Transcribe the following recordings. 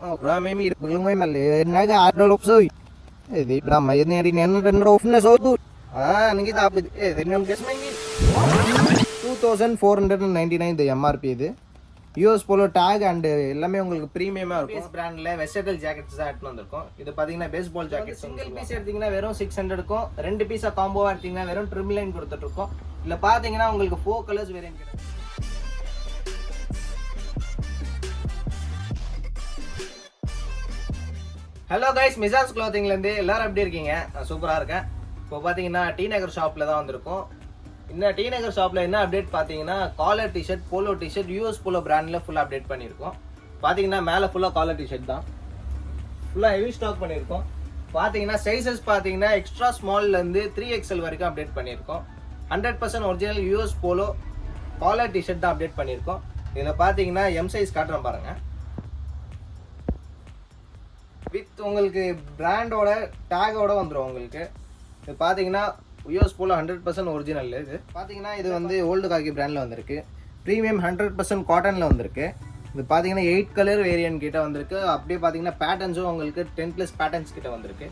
May may mali na ga soy. Di pra may ni rin yan rin off na so tu. Nang kita din yung guess may 2499 the MRP இது US Polo tag and எல்லாமே உங்களுக்கு பிரீமியமா இருக்கும். பிராண்ட்ல versatile jackets தான் எடுத்து வந்திருக்கோம். இது பாத்தீங்கன்னா பேஸ்பால் ஜாக்கெட் சிங்கிள் பீஸ் எடுத்தீங்கன்னா வெறும் 600 இருக்கும். ரெண்டு பீஸா காம்போவா எடுத்தீங்கன்னா வெறும் ட்ரிம் லைன் கொடுத்துட்டு இருக்கோம். இல்ல பாத்தீங்கன்னா உங்களுக்கு 4 கலர்ஸ் வேரியன்ட் கிடைக்கும். ஹலோ கைஸ், மிசாஸ் க்ளாத்திங்ல இருந்து எல்லாரும் எப்படி இருக்கீங்க? நான் சூப்பரா இருக்கேன். இப்போ பாத்தீங்கன்னா டி நகர் ஷாப்ல தான் வந்திருக்கோம். இந்த டி நகர் ஷாப்ல என்ன அப்டேட் பாத்தீங்கன்னா collar T-shirt, polo T-shirt, US polo பிராண்ட்ல ஃபுல்லா அப்டேட் பண்ணியிருக்கோம். பாத்தீங்கன்னா மேல ஃபுல்லா காலர் டிஷர்ட் தான், ஃபுல்லா ஹெவி ஸ்டாக் பண்ணியிருக்கோம். பாத்தீங்கன்னா சைஸஸ் பாத்தீங்கன்னா எக்ஸ்ட்ரா ஸ்மால்ல இருந்து 3XL வரைக்கும் அப்டேட் பண்ணியிருக்கோம். 100% original US polo collar T-shirt தான் அப்டேட் பண்ணியிருக்கோம். இதுல பாத்தீங்கன்னா எம் சைஸ் காட்டுறேன் பாருங்க. வித் உங்களுக்கு பிராண்டோட டேகோட வந்துடும் உங்களுக்கு. இது பார்த்தீங்கன்னா யூஎஸ் போல 100% ஒரிஜினல். இது பார்த்தீங்கன்னா இது வந்து ஓல்டு காக்கி பிராண்டில் வந்திருக்கு. ப்ரீமியம் 100% காட்டனில் வந்திருக்கு. இது பார்த்தீங்கன்னா 8 கலர் வேரியன்ட் கிட்ட வந்திருக்கு. அப்படியே பார்த்தீங்கன்னா பேட்டர்ன்ஸும் உங்களுக்கு 10+ பேட்டர்ன்ஸ் கிட்ட வந்திருக்கு.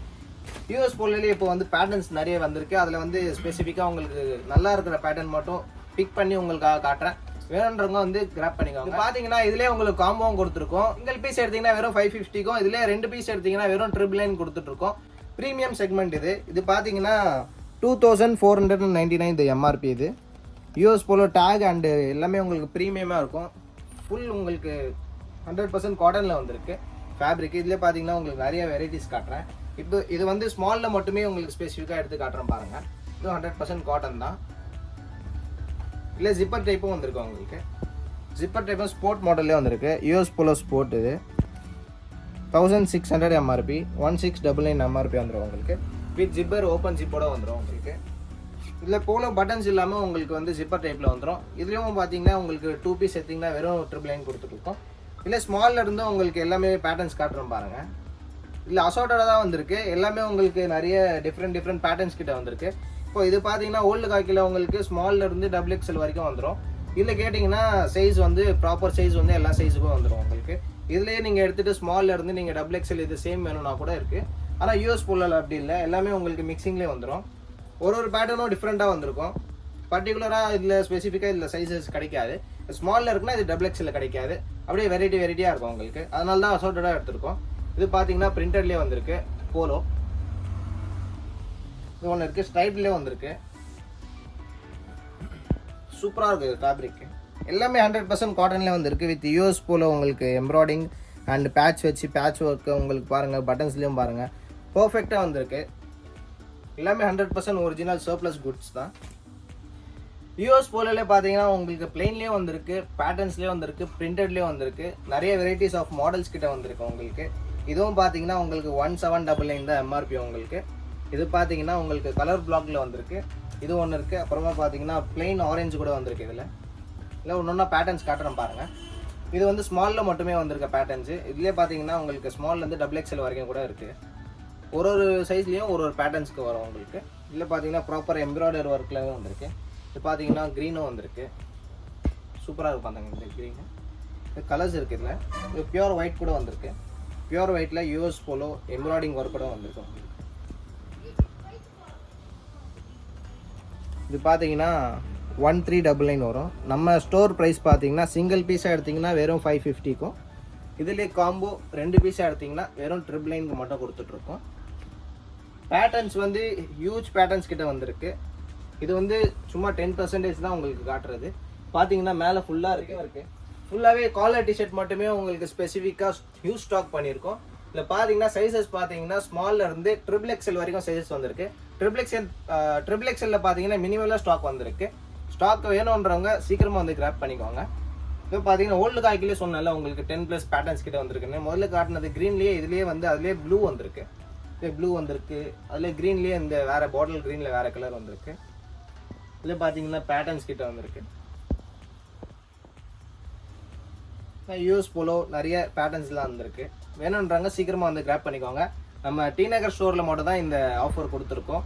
யூஎஸ் போலலேயே இப்போ வந்து பேட்டர்ன்ஸ் நிறைய வந்திருக்கு. அதில் வந்து ஸ்பெசிஃபிக்காக உங்களுக்கு நல்லா இருக்கிற பேட்டர்ன் மட்டும் பிக் பண்ணி உங்களுக்காக காட்டுறேன். வேணுன்றவங்க வந்து கிராப் பண்ணிக்கோங்க. பாத்தீங்கன்னா இதுலயே உங்களுக்கு காம்போவும் கொடுத்துருக்கோம். சிங்கிள் பீஸ் எடுத்தீங்கன்னா வெறும் 550க்கும், இதுல 2 பீஸ் எடுத்தீங்கன்னா வெறும் ட்ரிபிள் லைன் கொடுத்துட்டு இருக்கோம். பிரீமியம் செக்மெண்ட் இது. இது பாத்தீங்கன்னா 2499 இந்த MRP. இது யூஎஸ் போலோ டேக் அண்ட் எல்லாமே உங்களுக்கு பிரீமியமா இருக்கும். ஃபுல் உங்களுக்கு 100% காட்டன்ல வந்திருக்கு ஃபேப்ரிக். இதுல பாத்தீங்கன்னா உங்களுக்கு நிறைய வெரைட்டிஸ் காட்டுறேன். இப்போ இது வந்து ஸ்மால்ல மட்டுமே உங்களுக்கு ஸ்பெசிஃபிக்கா எடுத்து காட்டுறேன் பாருங்க. இது 100% காட்டன் தான். இல்லை ஜிப்பர் டைப்பும் வந்திருக்கு உங்களுக்கு. ஜிப்பர் டைப்பும் ஸ்போர்ட் மாடல்லே வந்திருக்கு. US polo sport. இது 1600 MRP, 1699 MRP வந்துடும் உங்களுக்கு. வித் ஜிப்பர் ஓப்பன் ஜிப்போட வந்துடும் உங்களுக்கு. இதில் போலோ பட்டன்ஸ் இல்லாமல் உங்களுக்கு வந்து ஜிப்பர் டைப்பில் வந்துடும். இதுலேயும் பார்த்தீங்கன்னா உங்களுக்கு 2 பீஸ் எடுத்திங்கன்னா வெறும் ட்ரிபிள் லைன் கொடுத்துருக்கோம். இல்லை ஸ்மாலில் இருந்தும் உங்களுக்கு எல்லாமே பேட்டர்ன்ஸ் காட்டுறோம் பாருங்கள். இல்லை அசார்ட்டடாக தான் வந்திருக்கு. எல்லாமே உங்களுக்கு நிறைய டிஃப்ரெண்ட் பேட்டர்ன்ஸ் கிட்ட வந்திருக்கு. இப்போ இது பார்த்தீங்கன்னா ஓல்டு காக்கியில் உங்களுக்கு ஸ்மால்ல இருந்து XXL வரைக்கும் வந்துடும். இதில் கேட்டிங்கன்னா சைஸ் வந்து ப்ராப்பர் சைஸ் வந்து எல்லா சைஸுக்கும் வந்துடும் உங்களுக்கு. இதுலேயே நீங்கள் எடுத்துகிட்டு ஸ்மால்ல இருந்து நீங்கள் XXL இது சேம் வேணும்னா கூட இருக்குது. ஆனால் யூஎஸ் போலில் அப்படி இல்லை, எல்லாமே உங்களுக்கு மிக்சிங்லேயே வந்துடும். ஒரு பேட்டர்னும் டிஃப்ரெண்ட்டாக வந்திருக்கும். பர்டிகுலராக இதில் ஸ்பெசிஃபிக்காக இதில் சைஸஸ் கிடைக்காது. ஸ்மாலில் இருக்குன்னா இது XXL கிடைக்காது. அப்படியே வெரைட்டியாக இருக்கும் உங்களுக்கு. அதனால தான் அசார்ட்டடாக எடுத்திருக்கோம். இது பார்த்தீங்கன்னா பிரிண்டட்லேயே வந்திருக்கு போலோ. இது ஒன்று இருக்குது, ஸ்ட்ரைப்லேயே வந்திருக்கு. சூப்பராக இருக்குது ஃபேப்ரிக். எல்லாமே 100% காட்டன்லேயே வந்திருக்கு. வித் யூஎஸ் போல உங்களுக்கு எம்ப்ராய்டிங் அண்ட் பேட்ச் வச்சு பேட்ச் ஒர்க்கு உங்களுக்கு பாருங்கள். பட்டன்ஸ்லேயும் பாருங்கள் பர்ஃபெக்டாக வந்திருக்கு. எல்லாமே 100% ஒரிஜினல் சர்ப்ளஸ் குட்ஸ் தான். யூஎஸ் போலே பார்த்தீங்கன்னா உங்களுக்கு பிளெயின்லேயே வந்திருக்கு, பேட்டர்ன்ஸ்லேயே வந்திருக்கு, பிரிண்டட்லேயே வந்திருக்கு. நிறைய வெரைட்டிஸ் ஆஃப் மாடல்ஸ் கிட்ட வந்திருக்கு உங்களுக்கு. இதுவும் பார்த்தீங்கன்னா உங்களுக்கு 1799 தான் MRP உங்களுக்கு. இது பார்த்தீங்கன்னா உங்களுக்கு கலர் பிளாக்ல வந்திருக்கு. இது ஒன்று இருக்குது. அப்புறமா பார்த்தீங்கன்னா பிளெயின் ஆரஞ்சு கூட வந்திருக்கு. இதில் இல்லை ஒன்று பேட்டர்ன்ஸ் காட்டுறேன் பாருங்கள். இது வந்து ஸ்மாலில் மட்டுமே வந்திருக்க பேட்டர்ன்ஸு. இதுலேயே பார்த்தீங்கன்னா உங்களுக்கு ஸ்மால்லேருந்து XXL வரைக்கும் கூட இருக்குது. ஒரு சைஸ்லேயும் ஒரு பேட்டர்ன்ஸ்க்கு வரும் உங்களுக்கு. இதில் பார்த்தீங்கன்னா ப்ராப்பர் எம்ப்ராய்டரி ஒர்க்லேயே வந்திருக்கு. இது பார்த்தீங்கன்னா க்ரீனும் வந்திருக்கு. சூப்பராக இருக்கும் அந்த இந்த க்ரீனு. இது கலர்ஸ் இருக்குது. இதில் இது பியூர் ஒயிட் கூட வந்திருக்கு. பியூர் ஒயிட்டில் யூஎஸ் போலோ எம்ப்ராய்டிங் ஒர்க் கூட வந்திருக்கு உங்களுக்கு. இது பார்த்தீங்கன்னா 1399 வரும். நம்ம ஸ்டோர் ப்ரைஸ் பார்த்தீங்கன்னா சிங்கிள் பீஸாக எடுத்திங்கன்னா வெறும் 550க்கும், இதுலேயே காம்போ 2 பீஸாக எடுத்திங்கன்னா வெறும் ட்ரிபிள் லைனுக்கு மட்டும் கொடுத்துட்ருக்கோம். பேட்டர்ன்ஸ் வந்து ஹியூஜ் பேட்டர்ன்ஸ் கிட்ட வந்திருக்கு. இது வந்து சும்மா 10% தான் உங்களுக்கு காட்டுறது. பார்த்தீங்கன்னா மேலே ஃபுல்லாக இருக்குது. ஃபுல்லாகவே காலர் டிஷர்ட் மட்டுமே உங்களுக்கு ஸ்பெசிஃபிக்காக ஹியூஜ் ஸ்டாக் பண்ணியிருக்கோம். இல்லை பார்த்தீங்கன்னா சைஸஸ் பார்த்தீங்கன்னா ஸ்மால்ல இருந்து XXL வரைக்கும் சைஸஸ் வந்திருக்கு. XXL பார்த்தீங்கன்னா மினிமலாக ஸ்டாக் வந்திருக்கு. ஸ்டாக் வேணுன்றவங்க சீக்கிரமாக வந்து கிராப் பண்ணிக்கோங்க. இப்போ பார்த்தீங்கன்னா ஓல்டு காய்க்கிலே சொன்னால உங்களுக்கு 10+ பேட்டர்ன்ஸ் கிட்ட வந்திருக்குன்னு. முதல்ல காட்டினது க்ரீன்லேயே, இதுலேயே வந்து அதுலேயே ப்ளூ வந்திருக்கு. ப்ளூ வந்திருக்கு. அதில் க்ரீன்லேயே இந்த வேறு பாட்டில் க்ரீனில் வேறு கலர் வந்திருக்கு. இதில் பார்த்தீங்கன்னா பேட்டர்ன்ஸ் கிட்ட வந்திருக்கு. யூஎஸ் போலோ நிறைய பேட்டர்ன்ஸ்லாம் வந்திருக்கு. வேணுன்றாங்க சீக்கிரமாக வந்து கிராப் பண்ணிக்கோங்க. நம்ம டி நகர் ஸ்டோரில் மட்டும் தான் இந்த ஆஃபர் கொடுத்துருக்கோம்.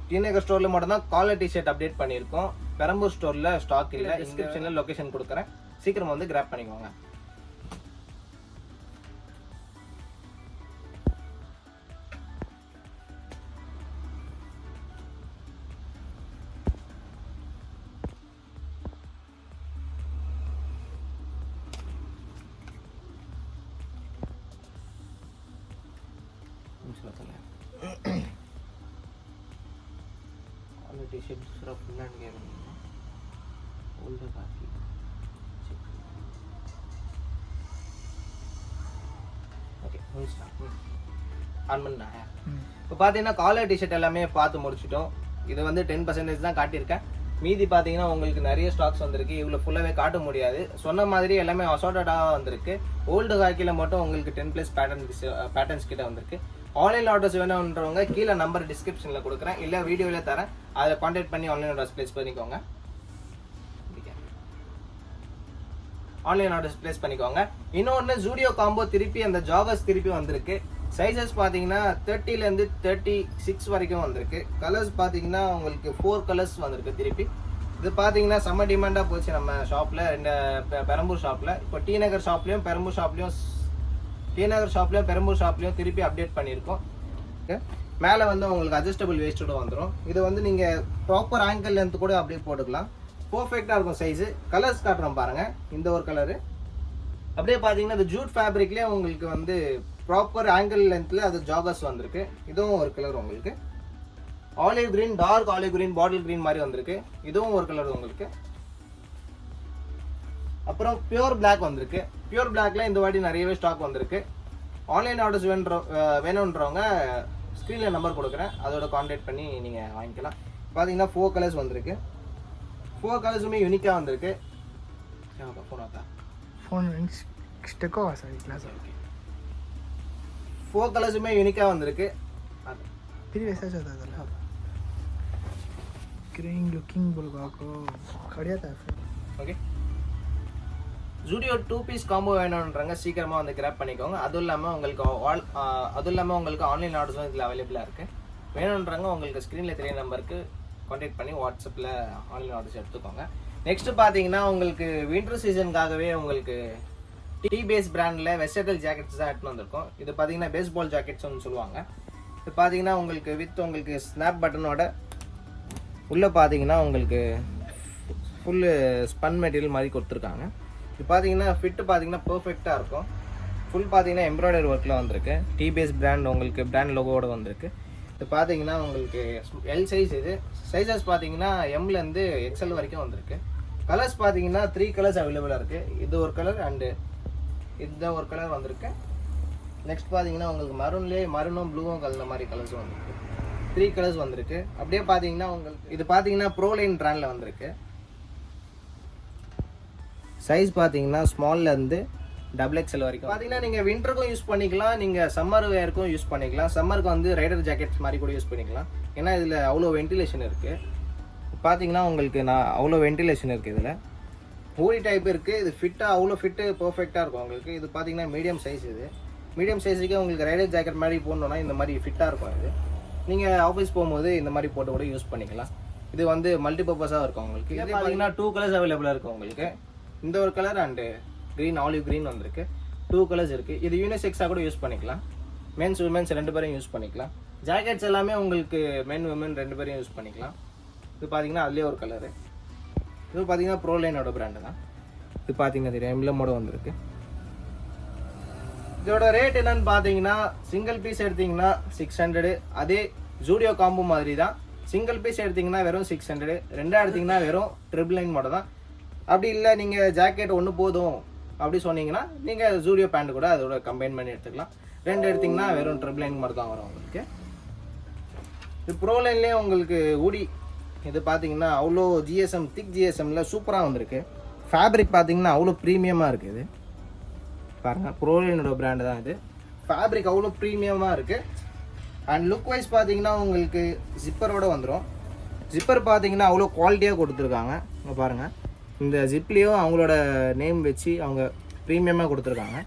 டி நகர் ஸ்டோரில் மட்டும் தான் காலர் டிஷர்ட் அப்டேட் பண்ணியிருக்கோம். பெரம்பூர் ஸ்டோரில் ஸ்டாக் இல்லை. டிஸ்கிரிப்ஷனில் லொக்கேஷன் கொடுக்குறேன். சீக்கிரமாக வந்து கிராப் பண்ணிக்கோங்க. बताया वाला टी शर्ट दूसरा फुल हैंड गया ओल्डर बाकी ஓகே ஆன் பண்ணா இப்போ பார்த்தீங்கன்னா காலர் டிஷர்ட் எல்லாமே பார்த்து முடிச்சிட்டோம். இது வந்து 10% தான் காட்டியிருக்கேன். மீதி பார்த்தீங்கன்னா உங்களுக்கு நிறைய ஸ்டாக்ஸ் வந்திருக்கு. இவ்வளோ ஃபுல்லாகவே காட்ட முடியாது. சொன்ன மாதிரி எல்லாமே அசார்ட்டடாக வந்திருக்கு. ஓல்டு ஹாக்கியில் மட்டும் உங்களுக்கு 10+ பேட்டர்ன்ஸ் கிட்ட வந்திருக்கு. ஆன்லைன் ஆர்டர்ஸ் வேணுன்றவங்க கீழே நம்பர் டிஸ்கிரிப்ஷனில் கொடுக்குறேன், இல்லை வீடியோவில் தரேன். அதை கான்டாக்ட் பண்ணி ஆன்லைன் ஆர்டர்ஸ் ப்ளேஸ் பண்ணிக்கோங்க. இன்னொன்று ஜூடியோ காம்போ திருப்பி அந்த ஜாகர்ஸ் திருப்பி வந்திருக்கு. சைஸஸ் பார்த்தீங்கன்னா 30லேருந்து 36 வரைக்கும் வந்திருக்கு. கலர்ஸ் பார்த்தீங்கன்னா உங்களுக்கு 4 கலர்ஸ் வந்திருக்கு திருப்பி. இது பார்த்தீங்கன்னா செம்ம டிமாண்டாக போச்சு நம்ம ஷாப்பில், பெரம்பூர் ஷாப்பில். இப்போ டி நகர் ஷாப்லேயும் பெரம்பூர் ஷாப்லேயும் திருப்பி அப்டேட் பண்ணியிருக்கோம். மேலே வந்து உங்களுக்கு அட்ஜஸ்டபிள் வேஸ்ட்டோட வந்துடும். இது வந்து நீங்கள் ப்ராப்பர் ஆங்கிள் லென்த் கூட அப்படியே போட்டுக்கலாம். பர்ஃபெக்டாக இருக்கும் சைஸு. கலர்ஸ் காட்டுறோம் பாருங்கள். இந்த ஒரு கலரு அப்படியே பார்த்தீங்கன்னா இந்த ஜூட் ஃபேப்ரிக்லேயே உங்களுக்கு வந்து ப்ராப்பர் ஆங்கிள் லென்த்தில் அது ஜாகர்ஸ் வந்திருக்கு. இதுவும் ஒரு கலர் உங்களுக்கு olive green, dark olive green, bottle green மாதிரி வந்திருக்கு. இதுவும் ஒரு கலர் உங்களுக்கு. அப்புறம் பியூர் பிளாக் வந்திருக்கு. பியூர் பிளாக்ல இந்த வாட்டி நிறையவே ஸ்டாக் வந்திருக்கு. ஆன்லைன் ஆர்டர்ஸ் வேணுன்றவங்க ஸ்க்ரீனில் நம்பர் கொடுக்குறேன், அதோட கான்டாக்ட் பண்ணி நீங்கள் வாங்கிக்கலாம். பார்த்தீங்கன்னா 4 கலர்ஸ் வந்திருக்கு. 4 கலர்ஸுமே யூனிக்காக வந்திருக்கு. फोन स्टिक होगा सर क्लास ओके 4 कलर्स में यूनिका வந்திருக்கு. फिर वैसा चलता था ग्रीन लुकिंग बोलगा को खड़िया था ओके ஜூடியோ 2 பீஸ் காம்போ வேணும்ன்றங்க சீக்கிரமா வந்து கிராப் பண்ணிக்கோங்க. அதுவும் இல்லாமல் உங்களுக்கு ஆன்லைன் ஆர்டர்ஸும் இதில் அவைலபிளாக இருக்குது. வேணுன்றவங்க உங்களுக்கு ஸ்க்ரீனில் தெரிய நம்பருக்கு கான்டாக்ட் பண்ணி வாட்ஸ்அப்பில் ஆன்லைன் ஆர்டர்ஸ் எடுத்துக்கோங்க. நெக்ஸ்ட் பார்த்தீங்கன்னா உங்களுக்கு வின்டர் சீசனுக்காகவே உங்களுக்கு டி பேஸ் பிராண்டில் வெஸ்டர்டல் ஜாக்கெட்ஸ் தான் எடுத்துன்னு வந்திருக்கோம். இது பார்த்தீங்கன்னா பேஸ்பால் ஜாக்கெட்ஸ்னு சொல்லுவாங்க. இது பார்த்தீங்கன்னா உங்களுக்கு உங்களுக்கு ஸ்னாப் பட்டனோட உள்ளே பார்த்தீங்கன்னா உங்களுக்கு ஃபுல்லு ஸ்பன் மெட்டீரியல் மாதிரி கொடுத்துருக்காங்க. இது பார்த்தீங்கன்னா ஃபிட்டு பார்த்தீங்கன்னா பர்ஃபெக்டாக இருக்கும். ஃபுல் பார்த்தீங்கன்னா எம்ப்ராய்டரி ஒர்க்கில் வந்திருக்கு. டி பேஸ் பிராண்ட் உங்களுக்கு பிராண்ட் லோகோட வந்திருக்கு. இது பார்த்தீங்கன்னா உங்களுக்கு எல் சைஸ். இது சைஸஸ் பார்த்தீங்கன்னா எம்லேருந்து எக்ஸ்எல் வரைக்கும் வந்திருக்கு. கலர்ஸ் பார்த்தீங்கன்னா 3 கலர்ஸ் அவைலபிளாக இருக்குது. இது ஒரு கலர் அண்டு இதுதான் ஒரு கலர் வந்திருக்கு. நெக்ஸ்ட் பார்த்தீங்கன்னா உங்களுக்கு மரூனும் ப்ளூவும் கலந்த மாதிரி கலர்ஸும் வந்திருக்கு. 3 கலர்ஸ் வந்திருக்கு. அப்படியே பார்த்தீங்கன்னா உங்களுக்கு இது பார்த்தீங்கன்னா ப்ரோலைன் பிராண்டில் வந்திருக்கு. சைஸ் பார்த்தீங்கன்னா ஸ்மால்லேருந்து XXL வரைக்கும். பார்த்தீங்கன்னா நீங்கள் வின்டருக்கும் யூஸ் பண்ணிக்கலாம், நீங்கள் சம்மர் வேருக்கும் யூஸ் பண்ணிக்கலாம். சம்மருக்கு வந்து ரைடர் ஜாக்கெட்ஸ் மாதிரி கூட யூஸ் பண்ணிக்கலாம். ஏன்னா இதில் அவ்வளோ வென்டிலேஷன் இருக்குது. பார்த்தீங்கன்னா உங்களுக்கு அவ்வளோ வென்டிலேஷன் இருக்குது. இதில் ஹூடி டைப் இருக்குது. இது ஃபிட்டாக அவ்வளோ ஃபிட்டு பர்ஃபெக்டாக இருக்கும் உங்களுக்கு. இது பார்த்தீங்கன்னா மீடியம் சைஸ். இது மீடியம் சைஸுக்கு உங்களுக்கு ரைடர் ஜாக்கெட் மாதிரி போடணுன்னா இந்த மாதிரி ஃபிட்டாக இருக்கும். இது நீங்கள் ஆஃபீஸ் போகும்போது இந்த மாதிரி போட்டு கூட யூஸ் பண்ணிக்கலாம். இது வந்து மல்டிபர்பஸாக இருக்கும் உங்களுக்கு. இது பார்த்தீங்கன்னா 2 கலர்ஸ் அவைலபிளாக இருக்கும் உங்களுக்கு. இந்த ஒரு colour and green olive green வந்திருக்கு. 2 கலர்ஸ் இருக்குது. இது யூனிசெக்ஸாக கூட யூஸ் பண்ணிக்கலாம். மென்ஸ் உமன்ஸ் 2 பேரும் யூஸ் பண்ணிக்கலாம். ஜாக்கெட்ஸ் எல்லாமே உங்களுக்கு மென் உமன் 2 பேரும் யூஸ் பண்ணிக்கலாம். இது பார்த்தீங்கன்னா அதுலேயே ஒரு கலரு. இது பார்த்தீங்கன்னா ப்ரோலைனோட பிராண்டு தான். இது பார்த்தீங்கன்னா தெரியும் எம்ப்ளமோட வந்திருக்கு. இதோட ரேட் என்னன்னு பார்த்தீங்கன்னா சிங்கிள் பீஸ் எடுத்தீங்கன்னா 600. அதே ஜூடியோ காம்போ மாதிரி தான். சிங்கிள் பீஸ் எடுத்தீங்கன்னா வெறும் 600. 2 எடுத்தீங்கன்னா வெறும் 999 மட்டும் தான். அப்படி இல்லை நீங்கள் ஜாக்கெட் ஒன்று போதும் அப்படி சொன்னீங்கன்னா நீங்கள் ஜூடியோ பேண்ட் கூட அதோட கம்பைன் பண்ணி எடுத்துக்கலாம். 2 எடுத்திங்கன்னா வெறும் 999 மட்டும் தான் வரும் உங்களுக்கு. இது ப்ரோலைன்லேயே உங்களுக்கு ஊடி இது பார்த்தீங்கன்னா அவ்வளோ ஜிஎஸ்எம் திக் ஜிஎஸ்எம்மில் சூப்பராக வந்திருக்கு. ஃபேப்ரிக் பார்த்தீங்கன்னா அவ்வளோ ப்ரீமியமாக இருக்குது. இது பாருங்கள் ப்ரோலைனோட பிராண்டு தான். இது ஃபேப்ரிக் அவ்வளோ ப்ரீமியமாக இருக்குது. அண்ட் லுக் வைஸ் பார்த்தீங்கன்னா உங்களுக்கு ஜிப்பரோடு வந்துடும். ஜிப்பர் பார்த்தீங்கன்னா அவ்வளோ குவாலிட்டியாக கொடுத்துருக்காங்க. இங்கே பாருங்கள் இந்த ஜிப்லேயும் அவங்களோட நேம் வச்சு அவங்க ப்ரீமியமாக கொடுத்துருக்காங்க.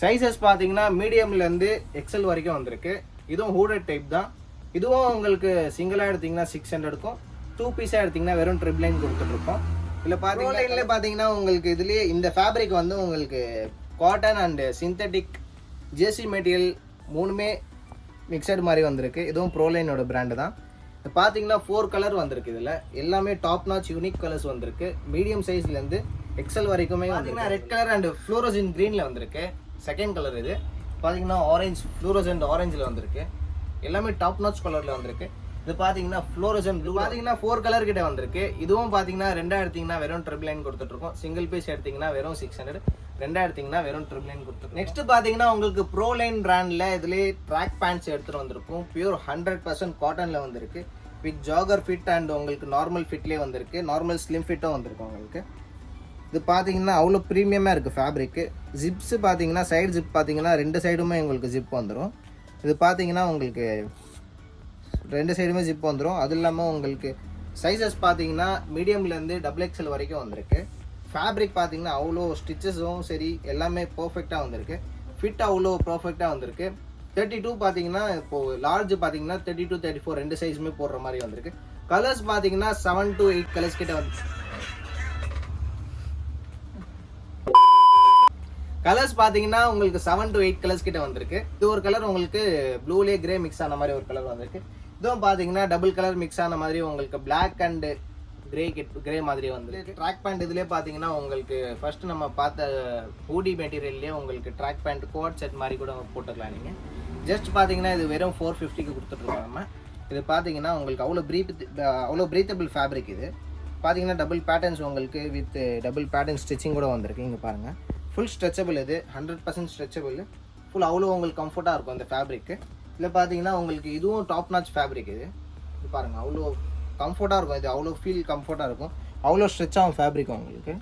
சைஸஸ் பார்த்தீங்கன்னா மீடியம்லேருந்து XL வரைக்கும் வந்திருக்கு. இதுவும் ஹூடட் டைப் தான். இதுவும் உங்களுக்கு சிங்கிளாக எடுத்திங்கன்னா 600 இருக்கும். 2 பீஸாக எடுத்திங்கன்னா வெறும் 999 கொடுத்துட்ருக்கோம். இல்லை பார்த்தீங்கன்னா உங்களுக்கு இதுலேயே இந்த ஃபேப்ரிக் வந்து உங்களுக்கு காட்டன் அண்டு சிந்தட்டிக் ஜேசி மெட்டீரியல் 3மே மிக்சட் மாதிரி வந்திருக்கு. இதுவும் ப்ரோலைனோட பிராண்டு தான். இது பார்த்தீங்கன்னா 4 கலர் வந்திருக்கு. இதில் எல்லாமே டாப் நாச் யூனிக் கலர்ஸ் வந்திருக்கு. மீடியம் சைஸ்லேருந்து XL வரைக்குமே பார்த்தீங்கன்னா ரெட் கலர் அண்ட் ஃப்ளோரசன்ட் க்ரீனில் வந்திருக்கு. செகண்ட் கலர் இது பார்த்தீங்கன்னா ஆரஞ்சு ஃப்ளோரசன்ட் ஆரஞ்சில் வந்திருக்கு. எல்லாமே டாப் நாச் கலரில் வந்திருக்கு. இது பார்த்தீங்கன்னா ஃப்ளோரசன் ப்ளூ பார்த்தீங்கன்னா 4 கலர் கிட்ட வந்திருக்கு. இதுவும் பார்த்தீங்கன்னா 2 எடுத்தீங்கன்னா வெறும் ட்ரிபிள் லைன் கொடுத்துட்ருக்கோம். சிங்கிள் பீஸ் எடுத்தீங்கன்னா வெறும் 600, 2 எடுத்தீங்கன்னா வெறும் ட்ரிபிள் லைன் கொடுத்துருக்கோம். நெக்ஸ்ட் பார்த்தீங்கன்னா உங்களுக்கு ப்ரோ லைன் பிராண்டில் இதுலேயே ட்ராக் பேண்ட்ஸ் எடுத்துகிட்டு வந்திருக்கும். பியூர் 100% காட்டனில் வந்திருக்கு. வித் ஜாகர் ஃபிட் அண்ட் உங்களுக்கு நார்மல் ஃபிட்லேயே வந்திருக்கு. நார்மல் ஸ்லிம் ஃபிட்டும் வந்திருக்கு உங்களுக்கு. இது பார்த்தீங்கன்னா அவ்வளோ ப்ரீமியமாக இருக்குது ஃபேப்ரிக்கு. ஜிப்ஸு பார்த்தீங்கன்னா சைடு ஜிப் பார்த்தீங்கன்னா 2 சைடுமே உங்களுக்கு ஜிப் வந்துடும். இது பார்த்தீங்கன்னா உங்களுக்கு 2 சைடுமே ஜிப் வந்துடும். அது இல்லாமல் உங்களுக்கு சைஸஸ் பார்த்தீங்கன்னா மீடியம்லேருந்து XXL வரைக்கும் வந்திருக்கு. ஃபேப்ரிக் பார்த்தீங்கன்னா அவ்வளோ ஸ்டிச்சஸும் சரி எல்லாமே பர்ஃபெக்டாக வந்திருக்கு. ஃபிட் அவ்வளோ பர்ஃபெக்டாக வந்திருக்கு. 32 பார்த்தீங்கன்னா இப்போது லார்ஜ் பார்த்தீங்கன்னா 32, 34 2 சைஸுமே போடுற மாதிரி வந்திருக்கு. கலர்ஸ் பார்த்தீங்கன்னா 7 to 8 கலர்ஸ் கிட்ட வந்து கலர்ஸ் பார்த்தீங்கன்னா உங்களுக்கு 7 to 8 கலர்ஸ் கிட்ட வந்திருக்கு. இது ஒரு கலர் உங்களுக்கு ப்ளூலே கிரே மிக்ஸ் ஆன மாதிரி ஒரு கலர் வந்திருக்கு. இதுவும் பார்த்தீங்கன்னா டபுள் கலர் மிக்ஸ் ஆன மாதிரி உங்களுக்கு பிளாக் அண்ட் கிரே மாதிரி வந்துருக்கு. ட்ராக் பேண்ட் இதுலேயே பார்த்தீங்கன்னா உங்களுக்கு ஃபர்ஸ்ட் நம்ம பார்த்த ஹூடி மெட்டீரியல்லேயே உங்களுக்கு ட்ராக் பேண்ட் கோட் செட் மாதிரி கூட போட்டுக்கலாம். நீங்கள் ஜஸ்ட் பார்த்தீங்கன்னா இது வெறும் 450க்கு கொடுத்துட்ருக்கோம் நம்ம. இது பார்த்தீங்கன்னா உங்களுக்கு அவ்வளோ ப்ரீத்தபிள் ஃபேப்ரிக். இது பார்த்தீங்கன்னா டபுள் பேட்டர்ன்ஸ் உங்களுக்கு வித் டபுள் பேட்டர்ன் ஸ்டிச்சிங் கூட வந்திருக்கு. இங்கே பாருங்கள் ஃபுல் ஸ்ட்ரெச்சபிள். இது 100% ஸ்ட்ரெச்சபிள். ஃபுல் அவ்வளோ உங்களுக்கு கம்ஃபர்ட்டாக இருக்கும் இந்த ஃபேப்ரிக்கு. இதில் பார்த்தீங்கன்னா உங்களுக்கு இதுவும் டாப் நாச் ஃபேப்ரிக். இது பாருங்கள் அவ்வளோ கம்ஃபர்ட்டாக இருக்கும். இது அவ்வளோ ஃபீல் கம்ஃபர்ட்டாக இருக்கும். அவ்வளோ ஸ்ட்ரெச் ஆகும் ஃபேப்ரிக் உங்களுக்கு.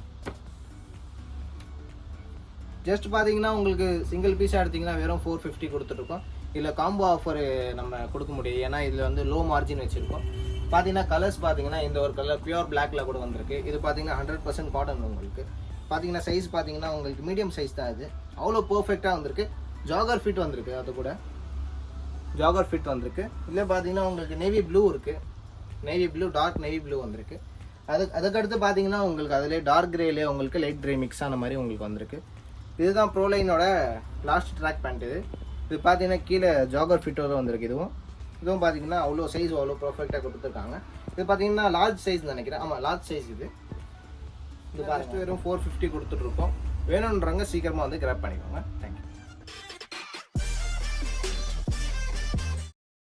ஜஸ்ட் பார்த்தீங்கன்னா உங்களுக்கு சிங்கிள் பீஸாக எடுத்திங்கன்னா வெறும் 450 கொடுத்துட்ருக்கோம். இதில் காம்போ ஆஃபர் நம்ம கொடுக்க முடியும். ஏன்னா இதில் வந்து லோ மார்ஜின் வச்சுருக்கோம். பார்த்தீங்கன்னா கலர்ஸ் பார்த்தீங்கன்னா இந்த ஒரு கலர் பியூர் பிளாக்ல கூட வந்திருக்கு. இது பார்த்தீங்கன்னா 100% காட்டன் உங்களுக்கு. பார்த்தீங்கன்னா சைஸ் பார்த்தீங்கன்னா உங்களுக்கு மீடியம் சைஸ் தான். இது அவ்வளோ பர்ஃபெக்டாக வந்திருக்கு. ஜாகர் ஃபிட் வந்திருக்கு. அது கூட ஜாகர் ஃபிட் வந்திருக்கு. இதில் பார்த்தீங்கன்னா உங்களுக்கு நேவி ப்ளூ இருக்குது. Navy blue dark navy blue வந்திருக்கு. அதுக்கடுத்து பார்த்தீங்கன்னா உங்களுக்கு அதிலே டார்க் கிரேலே உங்களுக்கு லைட் கிரே மிக்ஸ் ஆன மாதிரி உங்களுக்கு வந்திருக்கு. இதுதான் ப்ரோ லைனோட லாஸ்ட் ட்ராக் பேண்ட். இது பார்த்தீங்கன்னா கீழே ஜாகர் ஃபிட்டோட வந்திருக்கு. இதுவும் பார்த்தீங்கன்னா அவ்வளோ சைஸ் அவ்வளோ பர்ஃபெக்டாக கொடுத்துருக்காங்க. இது பார்த்தீங்கன்னா லார்ஜ் சைஸ் நினைக்கிறேன். ஆமாம் லார்ஜ் சைஸ். இது பாருங்கள் வெறும் 450 கொடுத்துட்ருக்கோம். வேணுன்றவங்க சீக்கிரமாக வந்து கிராப் பண்ணிக்கோங்க. தேங்க்யூ.